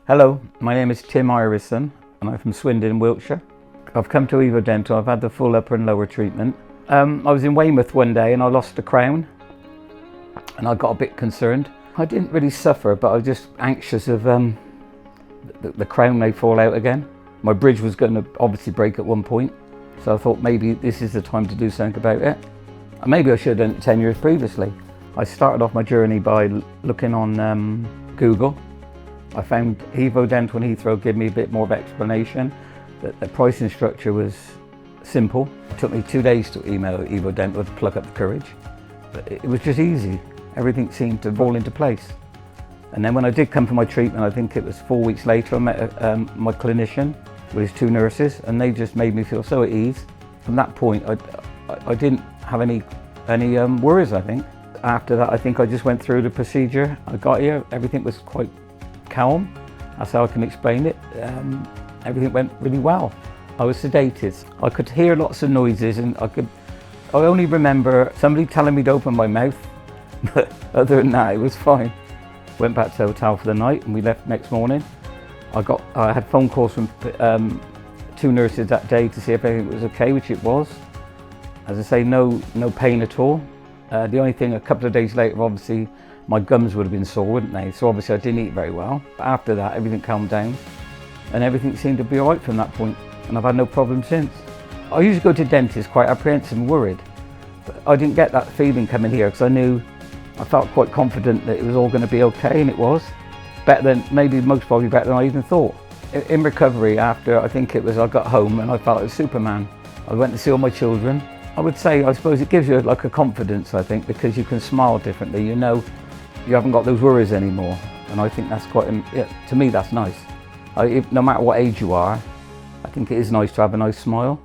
Hello, my name is Tim Irison and I'm from Swindon, Wiltshire. I've come to EvoDental. I've had the full upper and lower treatment. I was in Weymouth one day and I lost a crown and I got a bit concerned. I didn't really suffer, but I was just anxious of the crown may fall out again. My bridge was going to obviously break at one point, so I thought maybe this is the time to do something about it. And maybe I should have done it 10 years previously. I started off my journey by looking on Google. I found EvoDental and Heathrow give me a bit more of explanation. That the pricing structure was simple. It took me 2 days to email EvoDental to pluck up the courage. But it was just easy. Everything seemed to fall into place. And then when I did come for my treatment, I think it was 4 weeks later, I met my clinician with his 2 nurses, and they just made me feel so at ease. From that point, I didn't have any worries, I think. After that, I think I just went through the procedure. I got here, everything was quite calm. That's how I can explain it. Everything went really well. I was sedated. I could hear lots of noises, and I only remember somebody telling me to open my mouth, but other than that, it was fine. Went back to the hotel for the night and we left next morning. I had phone calls from 2 nurses that day to see if everything was okay, which it was. As I say, no pain at all. The only thing, a couple of days later, obviously, my gums would have been sore, wouldn't they? So obviously I didn't eat very well. But after that, everything calmed down and everything seemed to be all right from that point. And I've had no problem since. I usually go to dentists quite apprehensive and worried. But I didn't get that feeling coming here because I felt quite confident that it was all going to be okay, and it was. Better than, maybe most probably better than I even thought. In recovery, after I think it was, I got home and I felt like Superman. I went to see all my children. I would say, I suppose it gives you like a confidence, I think, because you can smile differently. You know, you haven't got those worries anymore. And I think that's quite, to me, that's nice. No matter what age you are, I think it is nice to have a nice smile.